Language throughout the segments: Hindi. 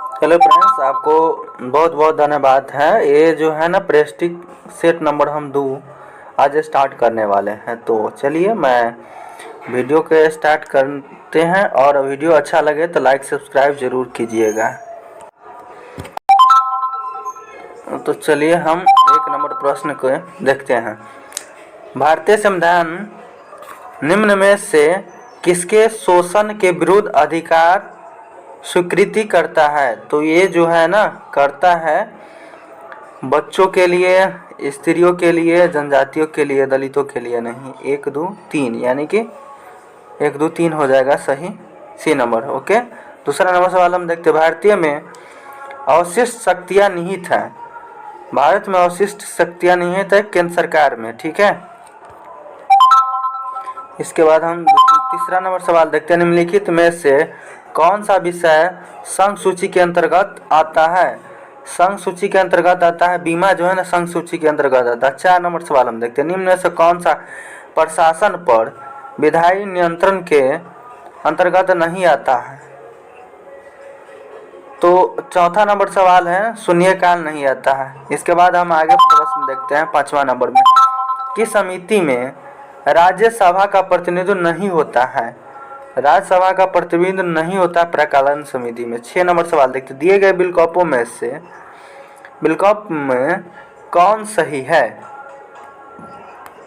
हेलो फ्रेंड्स, आपको बहुत बहुत धन्यवाद है। ये जो है ना प्रेस्टिक सेट नंबर हम आज स्टार्ट करने वाले हैं। तो चलिए मैं वीडियो के स्टार्ट करते हैं, और वीडियो अच्छा लगे तो लाइक सब्सक्राइब ज़रूर कीजिएगा। तो चलिए हम 1 नंबर प्रश्न को देखते हैं। भारतीय संविधान निम्न में से किसके शोषण के विरुद्ध अधिकार स्वीकृति करता है? तो ये जो है ना करता है बच्चों के लिए, स्त्रियों के लिए, जनजातियों के लिए, दलितों के लिए नहीं। 1 2 3 यानी कि 1 2 3 हो जाएगा सही, सी नंबर। ओके, दूसरा नंबर सवाल हम देखते हैं। भारतीय में अवशिष्ट शक्तियाँ निहित हैं। भारत में अवशिष्ट शक्तियाँ निहित है केंद्र सरकार में, ठीक है। इसके बाद हम तीसरा नंबर सवाल देखते हैं। निम्नलिखित में से कौन सा विषय संघ सूची के अंतर्गत आता है? संघ सूची के अंतर्गत आता है, बीमा जो है ना संघ सूची के अंतर्गत आता है। 4 नंबर सवाल हम देखते हैं। निम्न में से कौन सा प्रशासन पर विधायी नियंत्रण के अंतर्गत नहीं आता है? तो चौथा नंबर सवाल है शून्यकाल नहीं आता है। इसके बाद हम आगे प्रश्न देखते हैं 5वां नंबर में। किस समिति में राज्यसभा का प्रतिनिधित्व नहीं होता है? राज्यसभा का प्रतिनिधित्व नहीं होता प्रकालन समिति में। 6 नंबर सवाल देखते हैं। दिए गए विकल्पों में से विकल्प में कौन सही है?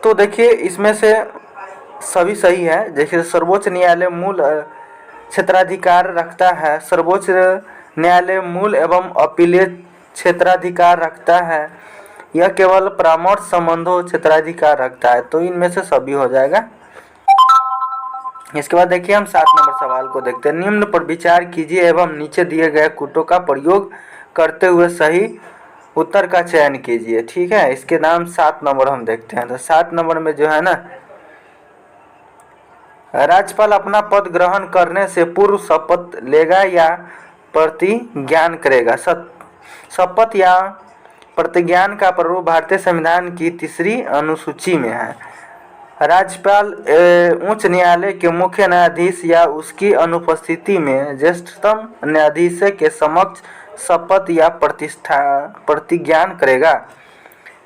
तो देखिए इसमें से सभी सही है। जैसे सर्वोच्च न्यायालय मूल क्षेत्राधिकार रखता है, सर्वोच्च न्यायालय मूल एवं अपीलीय क्षेत्राधिकार रखता है, यह केवल परामर्श संबंधों क्षेत्राधिकार रखता है। तो इनमें से सभी हो जाएगा। इसके बाद देखिए हम 7 नंबर सवाल को देखते हैं। निम्न पर विचार कीजिए एवं नीचे दिए गए कूटों का प्रयोग करते हुए सही उत्तर का चयन कीजिए, ठीक है। इसके नाम 7 नंबर हम देखते हैं। तो 7 नंबर में जो है ना, राज्यपाल अपना पद ग्रहण करने से पूर्व शपथ लेगा या प्रतिज्ञान करेगा? शपथ या प्रतिज्ञान का प्रारूप भारतीय संविधान की 3री अनुसूची में है। राज्यपाल उच्च न्यायालय के मुख्य न्यायाधीश या उसकी अनुपस्थिति में ज्येष्ठतम न्यायाधीश के समक्ष शपथ या प्रतिज्ञान करेगा।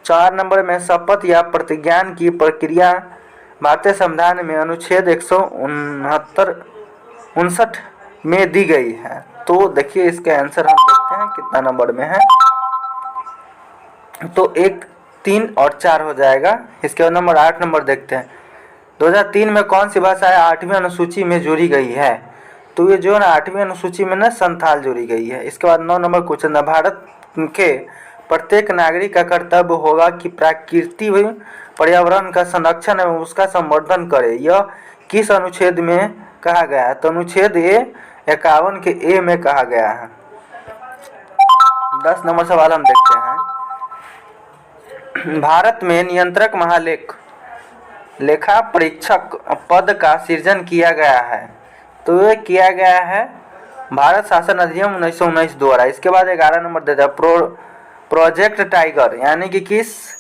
4 नंबर में शपथ या प्रतिज्ञान की प्रक्रिया भारतीय संविधान में अनुच्छेद 169 में दी गई है। तो देखिए इसका आंसर हम देखते हैं कितना नंबर में है। तो 1 3 और 4 हो जाएगा। इसके बाद नंबर 8 नंबर देखते हैं। 2003 में कौन सी भाषाएं 8वीं अनुसूची में जोड़ी गई है? तो ये जो है ना 8वीं अनुसूची में ना संथाल जोड़ी गई है। इसके बाद 9 नंबर क्वेश्चन है। भारत के प्रत्येक नागरिक का कर्तव्य होगा कि प्रकृति व पर्यावरण का संरक्षण एवं उसका संवर्धन करे। यह किस अनुच्छेद में कहा गया है? तो अनुच्छेद 51 के ए में कहा गया है। 10 नंबर सवाल हम देखते हैं। भारत में नियंत्रक लेखा परीक्षक पद का सृजन किया गया है। तो ये किया गया है भारत शासन अधिनियम 1919 द्वारा। इसके बाद 11 नंबर देता है। प्रोजेक्ट टाइगर यानी कि किस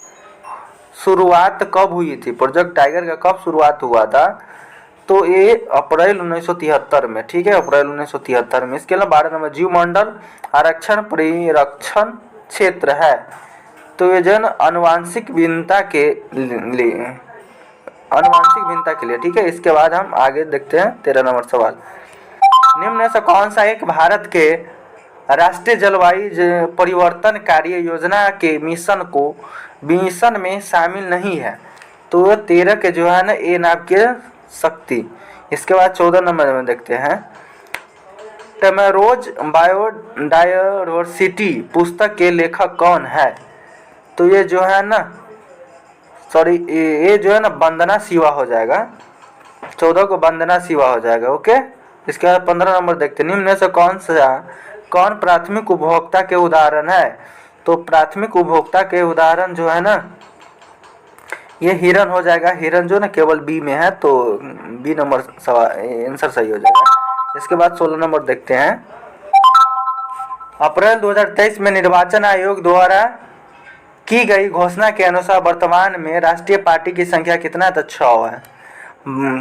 शुरुआत कब हुई थी? प्रोजेक्ट टाइगर का कब शुरुआत हुआ था? तो ये अप्रैल 1973 में, ठीक है, अप्रैल 1973 में। इसके अलावा 12 नंबर जीवमंडल आरक्षण परिरक्षण क्षेत्र है। तो ये जन आनुवांशिक भिन्नता के लिए, ठीक है। इसके बाद हम आगे देखते हैं 13 नंबर सवाल। निम्न में से कौन सा एक भारत के राष्ट्रीय जलवायु परिवर्तन कार्य योजना के मिशन में शामिल नहीं है? तो 13 के जो है ना ए नाम के शक्ति। इसके बाद 14 नंबर में देखते हैं। टेमेरोज बायोडायवर्सिटी पुस्तक के लेखक कौन है? तो ये जो है ना ये जो है ना वंदना शिवा हो जाएगा। 14 को वंदना शिवा हो जाएगा। ओके, इसके बाद 15 नंबर देखते हैं। निम्न में से कौन प्राथमिक उपभोक्ता के उदाहरण है? तो प्राथमिक उपभोक्ता के उदाहरण जो है ना ये हिरन हो जाएगा। हिरन जो ना केवल बी में है, तो बी नंबर आंसर सही हो जाएगा। इसके बाद 16 नंबर देखते हैं। अप्रैल 2023 में निर्वाचन आयोग द्वारा की गई घोषणा के अनुसार वर्तमान में राष्ट्रीय पार्टी की संख्या कितना है? तो 6 है।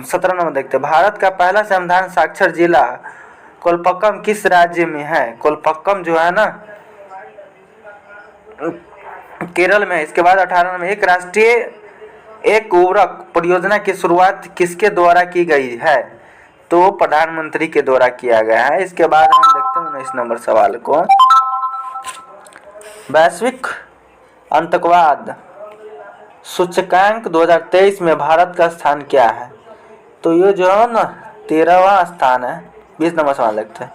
17 नंबर देखते हैं। भारत का पहला संविधान साक्षर जिला कोलपक्कम किस राज्य में है? कोलपक्कम जो है ना केरल में। इसके बाद 18 नंबर, एक राष्ट्रीय एक उर्वरक परियोजना की शुरुआत किसके द्वारा की गई है? तो प्रधानमंत्री के द्वारा किया गया है। इसके बाद हम देखते हैं 19 नंबर सवाल को, वैश्विक आतंकवाद सूचकांक 2023 में भारत का स्थान क्या है? तो ये जो है ना 13वां स्थान है। 20 नंबर सवाल देखते हैं,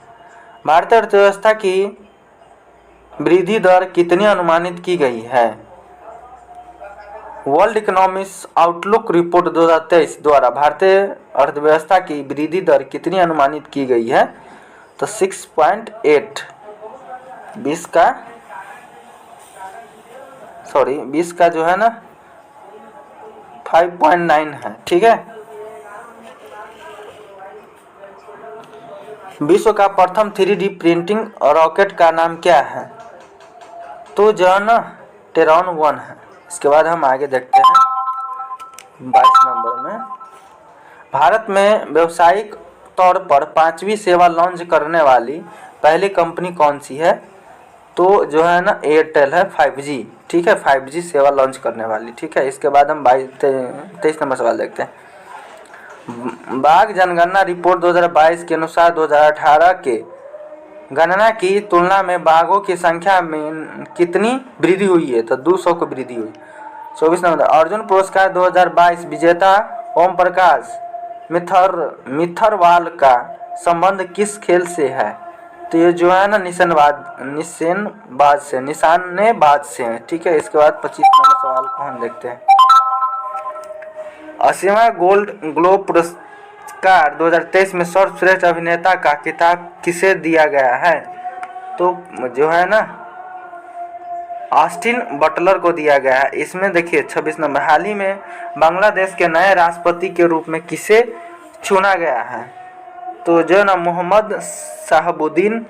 भारतीय अर्थव्यवस्था की वृद्धि दर कितनी अनुमानित की गई है? वर्ल्ड इकोनॉमिक्स आउटलुक रिपोर्ट 2023 द्वारा भारतीय अर्थव्यवस्था की वृद्धि दर कितनी अनुमानित की गई है? तो 6.8। 20 का जो है ना 5.9 है। ठीक है। विश्व का प्रथम 3D प्रिंटिंग रॉकेट का नाम क्या है? तो जो है ना टेरॉन 1 है। इसके बाद हम आगे देखते हैं 22 नंबर में, भारत में व्यावसायिक तौर पर 5वीं सेवा लॉन्च करने वाली पहली कंपनी कौन सी है? तो जो है ना एयरटेल है 5G। ठीक है, 5G सेवा लॉन्च करने वाली। ठीक है। इसके बाद हम 23 नंबर सवाल देखते हैं, बाघ जनगणना रिपोर्ट 2022 के अनुसार 2018 के गणना की तुलना में बाघों की संख्या में कितनी वृद्धि हुई है? तो 200 की वृद्धि हुई। 24 नंबर, अर्जुन पुरस्कार 2022 विजेता ओम प्रकाश मिथरवाल का संबंध किस खेल से है? तो ये जो है ना निशानेबाज से है। ठीक है। इसके बाद 25 नंबर सवाल को हम देखते हैं, 80वां गोल्ड ग्लोब पुरस्कार 2023 में सर्वश्रेष्ठ अभिनेता का खिताब किसे दिया गया है? तो जो है ना ऑस्टिन बटलर को दिया गया है। इसमें देखिए 26 नंबर, हाल ही में बांग्लादेश के नए राष्ट्रपति के रूप में किसे चुना गया है? तो जो ना मोहम्मद शाहबुद्दीन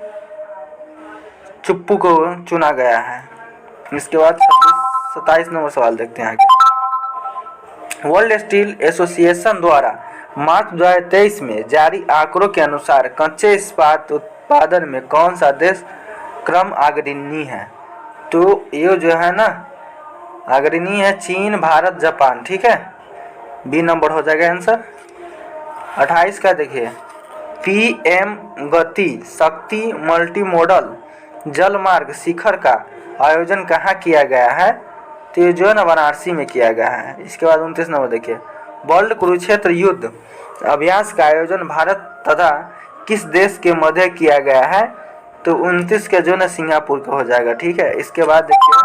चुप्पू को चुना गया है। इसके बाद 27 नंबर सवाल देखते हैं आगे, वर्ल्ड स्टील एसोसिएशन द्वारा मार्च 2023 में जारी आंकड़ों के अनुसार कच्चे इस्पात उत्पादन में कौन सा देश क्रम अग्रणी है? तो ये जो है ना अग्रणी है चीन, भारत, जापान। ठीक है। बी नंबर हो जाएगा आंसर। 28 का देखिए, PM गति शक्ति मल्टी मॉडल जल मार्ग शिखर का आयोजन कहाँ किया गया है? तो ये जो है ना वाराणसी में किया गया है। इसके बाद 29 नंबर देखिए, वर्ल्ड कुरुक्षेत्र युद्ध अभ्यास का आयोजन भारत तथा किस देश के मध्य किया गया है? तो 29 के जो है सिंगापुर का हो जाएगा। ठीक है। इसके बाद देखिए,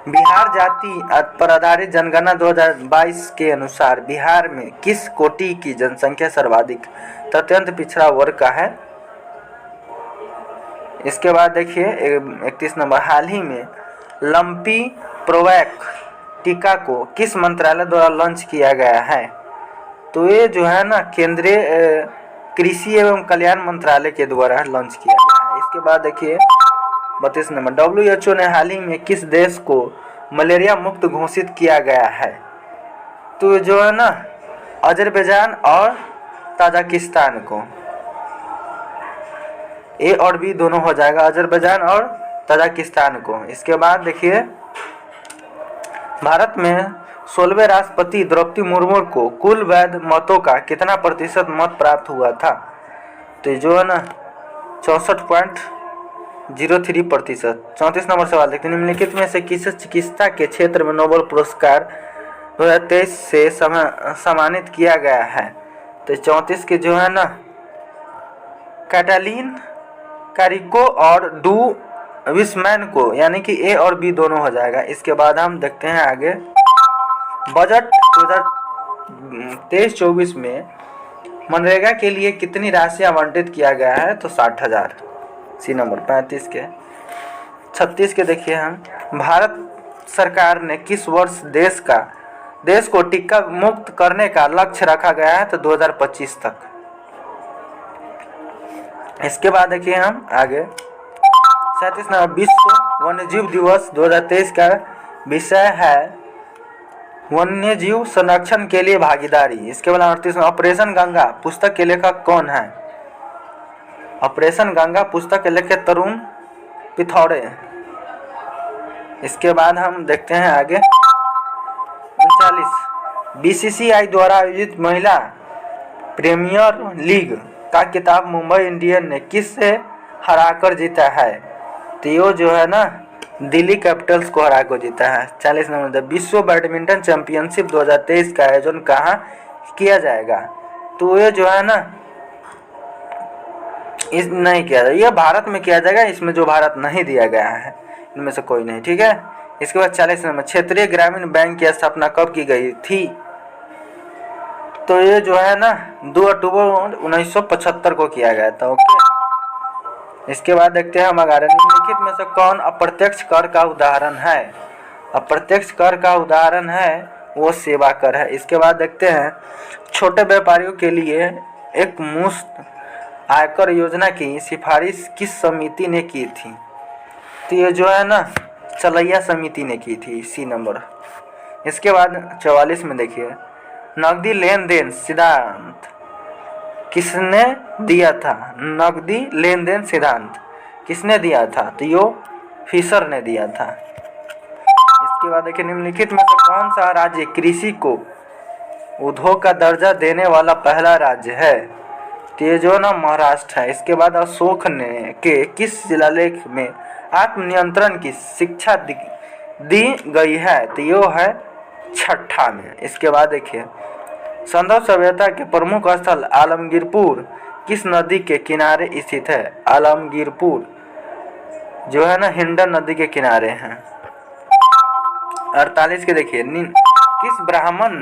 बिहार जाति पर आधारित जनगणना 2022 के अनुसार बिहार में किस कोटि की जनसंख्या सर्वाधिक अत्यंत पिछड़ा वर्ग का है? इसके बाद देखिए 31 नंबर, हाल ही में लंपी प्रोवैक टीका को किस मंत्रालय द्वारा लॉन्च किया गया है? तो ये जो है ना केंद्रीय कृषि एवं कल्याण मंत्रालय के द्वारा लॉन्च किया गया है। इसके बाद देखिए 32 नंबर, WHO ने हाल ही में किस देश को मलेरिया मुक्त घोषित किया गया है? तो जो है ना अजरबैजान और ताजिकिस्तान को। ए और बी दोनों हो जाएगा, अजरबैजान और ताजिकिस्तान को। इसके बाद देखिए, भारत में 16वें राष्ट्रपति द्रौपदी मुर्मू को कुल वैध मतों का कितना प्रतिशत मत प्राप्त हुआ था? तो जो है ना 64.03%। 34 नंबर सवाल देखते हैं, निम्नलिखित में से किस चिकित्सा के क्षेत्र में नोबेल पुरस्कार 2023 से सम्मानित किया गया है? तो 34 के जो है ना कैटालिन कारिको और डू विस्मैन को, यानी कि ए और बी दोनों हो जाएगा। इसके बाद हम देखते हैं आगे, बजट 2023-24 में मनरेगा के लिए कितनी राशि आवंटित किया गया है? तो 60,000। सी नंबर 35 के। 36 के देखिए हम, भारत सरकार ने किस वर्ष देश को टीका मुक्त करने का लक्ष्य रखा गया है? तो 2025 तक। इसके बाद देखिए हम आगे 37 नंबर, विश्व वन्यजीव दिवस 2023 का विषय है वन्यजीव संरक्षण के लिए भागीदारी। इसके बाद 38 में, ऑपरेशन गंगा पुस्तक के लेखक कौन है? ऑपरेशन गंगा पुस्तक लिखे तरुण पिथौड़े। इसके बाद हम देखते हैं आगे 39 बीसीसीआई द्वारा आयोजित महिला प्रीमियर लीग का खिताब मुंबई इंडियंस ने किससे हराकर जीता है? तो ये जो है ना दिल्ली कैपिटल्स को हरा कर जीता है। 40 नंबर विश्व बैडमिंटन चैंपियनशिप 2023 का आयोजन कहाँ किया जाएगा? तो ये जो है ना इस नहीं किया जाएगा, ये भारत में किया जाएगा। इसमें जो भारत नहीं दिया गया है इनमें से कोई नहीं, ठीक है। इसके बाद 40 नंबर क्षेत्रीय ग्रामीण बैंक की स्थापना कब की गई थी? तो ये जो है ना 2 अक्टूबर 1975 को किया गया था। ओके, इसके बाद देखते हैं हम अगर निम्नलिखित में से कौन अप्रत्यक्ष कर का उदाहरण है? अप्रत्यक्ष कर का उदाहरण है वो सेवा कर है। इसके बाद देखते हैं छोटे व्यापारियों के लिए एक मुफ्त आयकर योजना की सिफारिश किस समिति ने की थी? तो ये जो है ना चलैया समिति ने की थी, सी नंबर। इसके बाद 44 में देखिए नकदी लेन देन सिद्धांत किसने दिया था? नकदी लेन देन सिद्धांत किसने दिया था? तो यो फिशर ने दिया था। इसके बाद देखिए निम्नलिखित में से कौन सा राज्य कृषि को उद्योग का दर्जा देने वाला पहला राज्य है? तो ये जो ना महाराष्ट्र है। इसके बाद अशोक ने के किस शिलालेख में आत्मनियंत्रण की शिक्षा दी गई है? तो यो है छठा में। इसके बाद देखिए संदर्भ सभ्यता के प्रमुख स्थल आलमगीरपुर किस नदी के किनारे स्थित है? आलमगीरपुर जो है ना हिंडन नदी के किनारे हैं। 48 के देखिए किस ब्राह्मण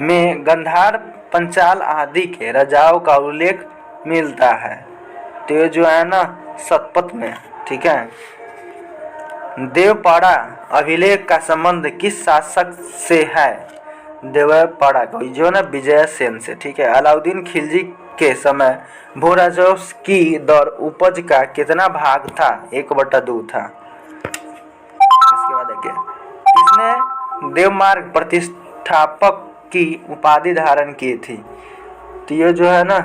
में गंधार पंचाल आदि के राजाओं का उल्लेख मिलता है? तो ये जो है ना शतपथ में, ठीक है। देवपाड़ा अभिलेख का संबंध किस शासक से है? देवपाड़ा को जो ना विजय सेन से, ठीक है। अलाउद्दीन खिलजी के समय भू राजस्व की दर उपज का कितना भाग था? 1/2 था। इसके बाद देखिए किसने देवमार्ग प्रतिष्ठापक की उपाधि धारण की थी? तो ये जो है ना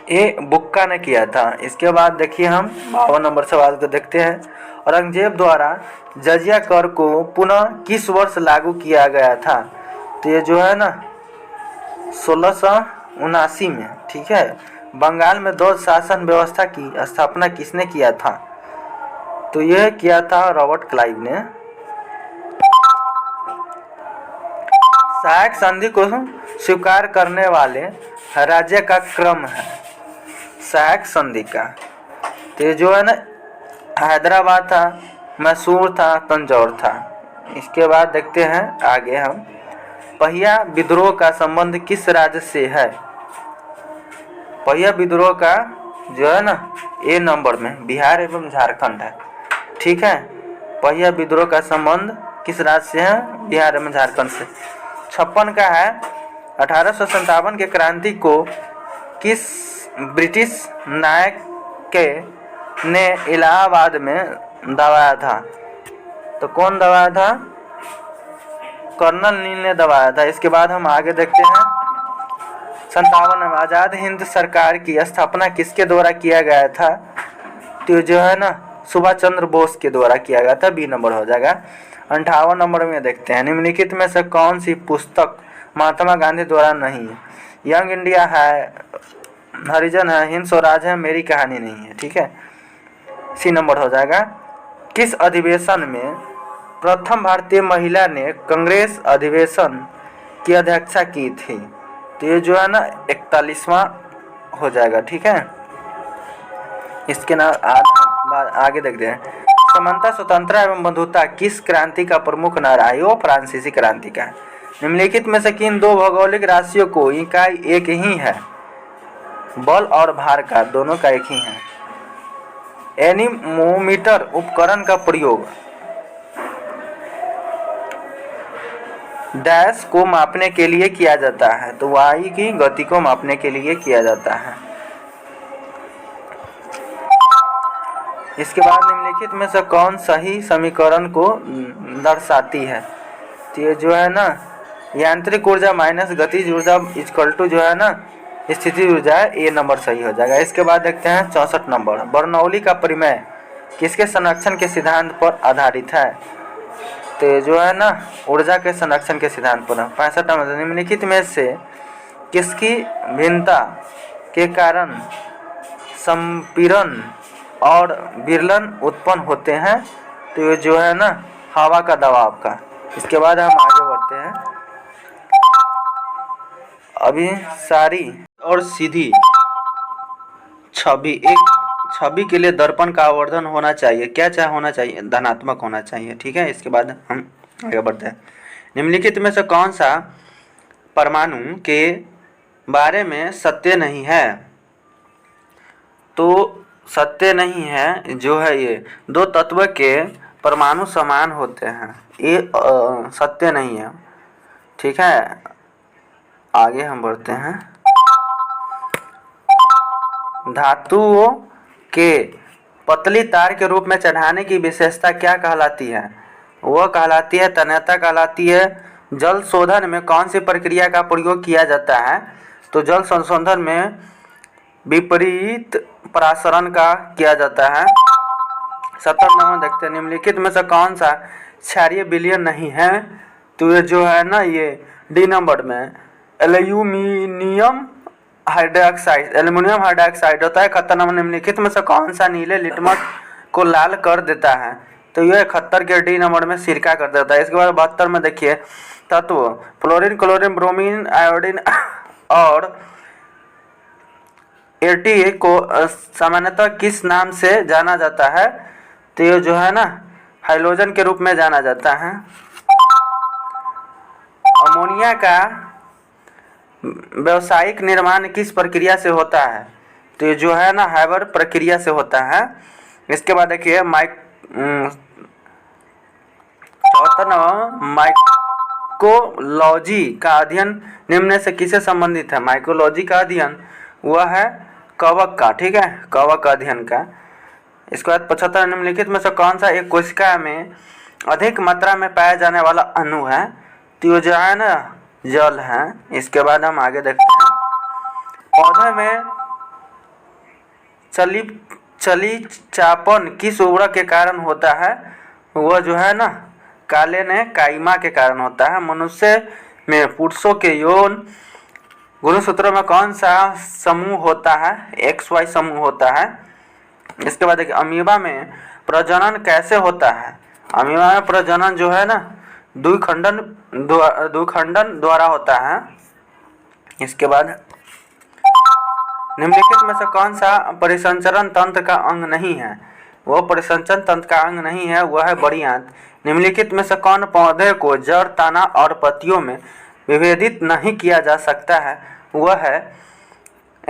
ये बुक्का ने किया था। इसके बाद देखिए हम 52 नंबर सवाल को देखते हैं। औरंगजेब द्वारा जजिया कर को पुनः किस वर्ष लागू किया गया था? तो ये जो है ना 1679 में, ठीक है। बंगाल में द्वैध शासन व्यवस्था की स्थापना किसने किया था? तो यह किया था रॉबर्ट क्लाइव ने। सहायक संधि को स्वीकार करने वाले राज्य का क्रम है सहायक संधि का। तो ये जो है ना हैदराबाद था, मैसूर था, तंजौर था। इसके बाद देखते हैं आगे हम पहिया विद्रोह का संबंध किस राज्य से है? पहिया विद्रोह का जो है ना ए नंबर में बिहार एवं झारखंड है, ठीक है। पहिया विद्रोह का संबंध किस राज्य से है? बिहार एवं झारखंड से। 56 का है 1857 के क्रांति को किस ब्रिटिश नायक के ने इलाहाबाद में दबाया था? तो कौन दबाया था? कर्नल नील ने दबाया था। इसके बाद हम आगे देखते हैं 57 में आज़ाद हिंद सरकार की स्थापना किसके द्वारा किया गया था? तो जो है ना सुभाष चंद्र बोस के द्वारा किया गया था, बी नंबर हो जाएगा। 58 नंबर में देखते हैं निम्नलिखित में से कौन सी पुस्तक महात्मा गांधी द्वारा नहीं है? यंग इंडिया है, हरिजन है, हिंद स्वराज है, मेरी कहानी नहीं है, ठीक है। सी नंबर हो जाएगा। किस अधिवेशन में प्रथम भारतीय महिला ने कांग्रेस अधिवेशन की अध्यक्षता की थी? तो ये जो है ना 41वां हो जाएगा, ठीक है। इसके नाम आगे देखते हैं समानता, स्वतंत्रता एवं बंधुता किस क्रांति का प्रमुख नारा है? वो फ्रांसीसी क्रांति का है। निम्नलिखित में से किन दो भौगोलिक राशियों को इकाई एक ही है? बल और भार का दोनों का एक ही है। एनीमोमीटर उपकरण का प्रयोग डैश को मापने के लिए किया जाता है? तो वायु की गति को मापने के लिए किया जाता है। इसके बाद निम्नलिखित में से कौन सही समीकरण को दर्शाती है? तो ये जो है ना यांत्रिक ऊर्जा माइनस गतिज ऊर्जा इक्वल टू जो है ना स्थिति ऊर्जा ए नंबर सही हो जाएगा। इसके बाद देखते हैं 64 नंबर, बर्नौली का परिमेय किसके संरक्षण के सिद्धांत पर आधारित है? तो जो है ना ऊर्जा के संरक्षण के सिद्धांत पर। 65 नंबर, निम्नलिखित में से किसकी भिन्नता के कारण संपीड़न और विरलन उत्पन्न होते हैं? तो ये जो है ना हवा का दबाव का। इसके बाद हम आगे बढ़ते हैं। अभी सारी और सीधी छवि, एक छवि के लिए दर्पण का आवर्धन होना चाहिए, क्या होना चाहिए? धनात्मक होना चाहिए। ठीक है, इसके बाद हम आगे बढ़ते हैं। निम्नलिखित में से कौन सा परमाणु के बारे में सत्य नहीं है? तो सत्य नहीं है जो है ये दो तत्व के परमाणु समान होते हैं, ये सत्य नहीं है। ठीक है, आगे हम बढ़ते हैं। धातुओं के पतली तार के रूप में चढ़ाने की विशेषता क्या कहलाती है? वह कहलाती है तन्यता कहलाती है। जल शोधन में कौन सी प्रक्रिया का प्रयोग किया जाता है? तो जल संशोधन में विपरीत परासरण का किया जाता है। 70 नंबर देखते हैं, निम्नलिखित में से कौन सा क्षारीय विलयन नहीं है? तो ये जो है ना ये डी नंबर में एल्यूमिनियम हाइड्रोक्साइड होता है। 71 नंबर, निम्नलिखित में से कौन सा नीले लिटमस को लाल कर देता है? तो यह 71 के डी नंबर में सिरका कर देता है। इसके बाद 72 में देखिए तत्व फ्लोरीन, क्लोरीन, ब्रोमीन, आयोडीन और एटी को सामान्यतः किस नाम से जाना जाता है? तो ये जो है ना हाइड्रोजन के रूप में जाना जाता है। अमोनिया का व्यावसायिक निर्माण किस प्रक्रिया से होता है? तो ये जो है ना हाइबर प्रक्रिया से होता है। इसके बाद देखिए माइकोलॉजी का अध्ययन निम्न से किसे संबंधित है? माइकोलॉजी का अध्ययन वह है कवक का। ठीक है, कवक अध्ययन का। इसके बाद 75, निम्नलिखित में से कौन सा एक कोशिका में अधिक मात्रा में पाया जाने वाला अणु है? तो ये जो है ना जल है। इसके बाद हम आगे देखते हैं। पौधे में चलीचापन किस उर्वरक के कारण होता है? वह जो है ना काले ने काइमा के कारण होता है। मनुष्य में पुरुषों के यौन गुणसूत्रों में कौन सा समूह होता है? XY समूह होता है। इसके बाद देखिए अमीबा में प्रजनन कैसे होता है? अमीबा में प्रजनन जो है ना द्विखंडन द्वारा होता है। इसके बाद निम्नलिखित में से कौन सा परिसंचरण तंत्र का अंग नहीं है? वह परिसंचरण तंत्र का अंग नहीं है, वह है बड़ी आंत। निम्नलिखित में से कौन पौधे को जड़, तना और पत्तियों में विभेदित नहीं किया जा सकता है? वह है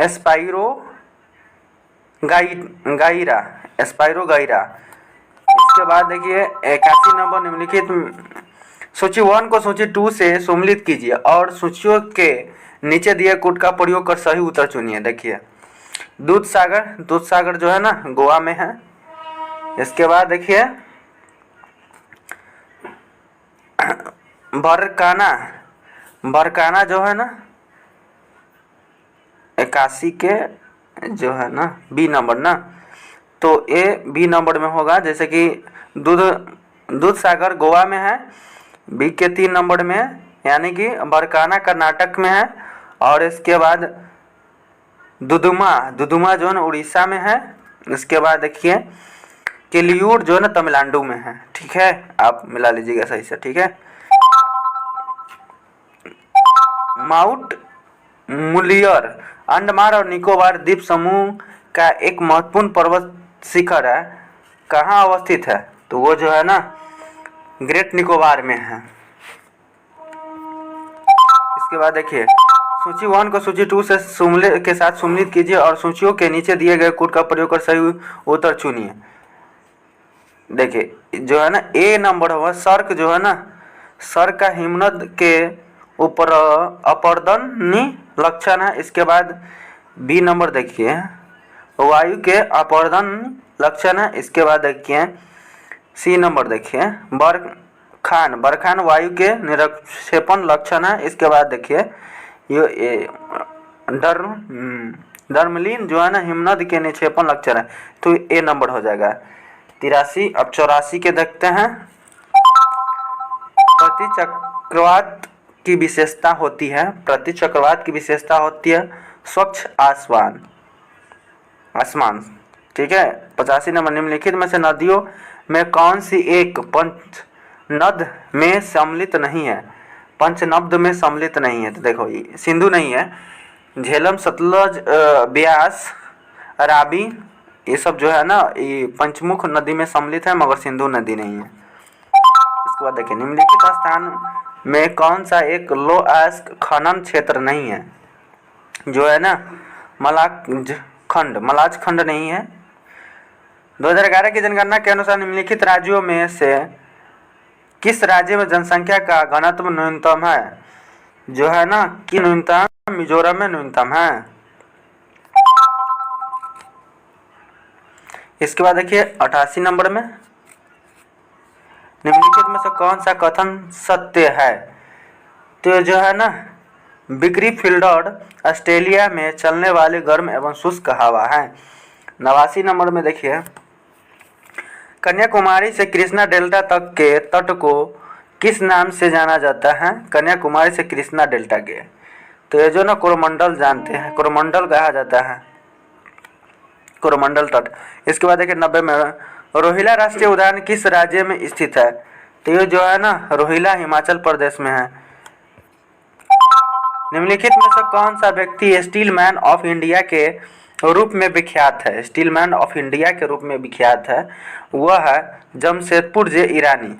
स्पाइरोगाइरा। इसके बाद देखिए 81 नंबर, निम्नलिखित सूची 1 को सूची 2 से सम्मिलित कीजिए और सूचियों के नीचे दिए कोड का प्रयोग कर सही उत्तर चुनिए। देखिए दूध सागर जो है ना गोवा में है। इसके बाद देखिए बरकाना जो है ना 81 के जो है ना बी नंबर ना, तो ए बी नंबर में होगा। जैसे कि दूध सागर गोवा में है, बी के 3 नंबर में, यानी कि बरकाना कर्नाटक में है। और इसके बाद दुदुमा जो है ना उड़ीसा में है। इसके बाद देखिए किलियूर जो है ना तमिलनाडु में है। ठीक है, आप मिला लीजिएगा सही से। ठीक है, माउंट मुलियर अंडमान और निकोबार द्वीप समूह का एक महत्वपूर्ण पर्वत शिखर है, कहाँ अवस्थित है? तो वो जो है ना ग्रेट निकोबार में है। इसके बाद देखिए सूची 1 को सूची 2 से के साथ सम्मिलित कीजिए और सूचियों के नीचे दिए गए कोड का प्रयोग कर सही उत्तर चुनिए। देखिए जो है ना ए नंबर हुआ सर्क जो है ना, सर्क का हिमनद के ऊपर अपर्दनी लक्षण है। इसके बाद बी नंबर देखिए वायु के अपर्दन लक्षण है। इसके बाद देखिए सी नंबर देखिए बरखान वायु के निरक्षेपण लक्षण है। इसके बाद देखिए ये डर्मलिन जो है ना हिमनद के निक्षेपण लक्षण है, तो ए नंबर हो जाएगा 83। अब 84 के देखते हैं। प्रतिचक्रवात की विशेषता होती है, प्रतिचक्रवात की विशेषता होती है स्वच्छ आसमान, ठीक है। 85 नंबर, निम्नलिखित में से नदियों में कौन सी एक पंचनद में सम्मिलित नहीं है, पंचनद में सम्मिलित नहीं है। तो देखो ये सिंधु नहीं है, झेलम, सतलज, ब्यास, रावी, ये सब जो है ना ये पंचमुख नदी में सम्मिलित है, मगर सिंधु नदी नहीं है। इसके बाद देखिए निम्नलिखित स्थान में कौन सा एक लो अयस्क खनन क्षेत्र नहीं है, जो है ना मलाज खंड नहीं है। 2011 की जनगणना के अनुसार निम्नलिखित राज्यों में से किस राज्य में जनसंख्या का घनत्व न्यूनतम है, जो है ना कि न्यूनतम मिजोरम में न्यूनतम है। इसके बाद देखिए 88 नंबर में, निम्नलिखित में से कौन सा कथन सत्य है, तो जो है ना बिक्री फील्डर ऑस्ट्रेलिया में चलने वाली गर्म एवं शुष्क हवा है। 89 नंबर में देखिए कन्याकुमारी से कृष्णा डेल्टा तक के तट को किस नाम से जाना जाता है, कन्याकुमारी से कृष्णा डेल्टा के, तो ये जो ना कोरोमंडल जानते हैं, कोरोमंडल कहा जाता है, कोरोमंडल तट। इसके बाद देखिए 90 में रोहिला राष्ट्रीय उद्यान किस राज्य में स्थित है, तो ये जो है ना रोहिला हिमाचल प्रदेश में है। निम्नलिखित में से कौन सा व्यक्ति स्टील मैन ऑफ इंडिया के रूप में विख्यात है, स्टील मैन ऑफ इंडिया के रूप में विख्यात है, वह है जमशेदपुर जे ईरानी।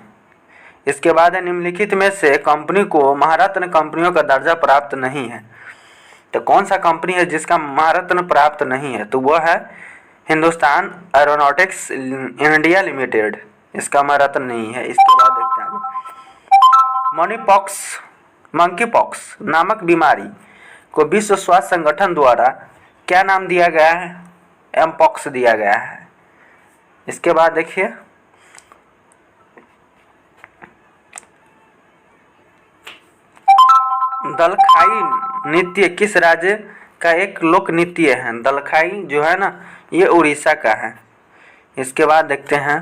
इसके बाद निम्नलिखित में से कंपनी को महारत्न कंपनियों का दर्जा प्राप्त नहीं है, तो कौन सा कंपनी है जिसका महारत्न प्राप्त नहीं है, तो वह है हिंदुस्तान एरोनॉटिक्स इंडिया लिमिटेड, इसका महारत्न नहीं है। इसके बाद देखते हैं मंकी पॉक्स नामक बीमारी को विश्व स्वास्थ्य संगठन द्वारा क्या नाम दिया गया है, एम पॉक्स दिया गया है। इसके बाद देखिए दलखाई नृत्य किस राज्य का एक लोक नृत्य है, दलखाई जो है ना ये उड़ीसा का है। इसके बाद देखते हैं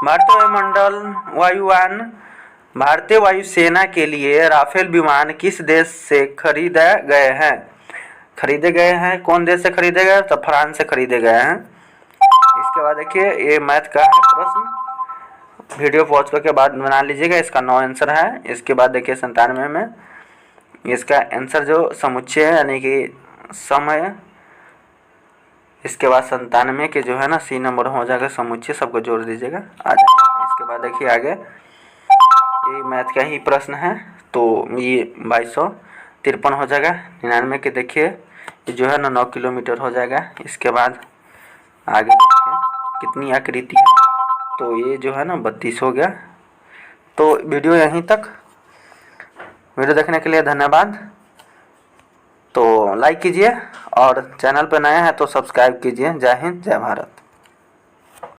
भारतीय वायुमंडल वायुयान भारतीय वायुसेना के लिए राफेल विमान किस देश से खरीदे गए हैं, कौन देश से खरीदे गए, तो फ्रांस से खरीदे गए हैं। इसके बाद देखिए ये मैथ का है प्रश्न, वीडियो पॉज करके बाद बना लीजिएगा, इसका 9 आंसर है। इसके बाद देखिए 97 में इसका आंसर जो समुच्चय है यानी कि सम है। इसके बाद 97 के जो है ना सी नंबर हो जाएगा समुच्चय, सबको जोड़ दीजिएगा आ जाएगा। इसके बाद देखिए आगे ये मैथ का ही प्रश्न है, तो ये 2253 हो जाएगा। 99 के देखिए ये जो है ना 9 किलोमीटर हो जाएगा। इसके बाद आगे देखिए कितनी आकृति है, तो ये जो है ना 32 हो गया। तो वीडियो यहीं तक, वीडियो देखने के लिए धन्यवाद। तो लाइक कीजिए और चैनल पर नया है तो सब्सक्राइब कीजिए। जय हिंद, जय भारत।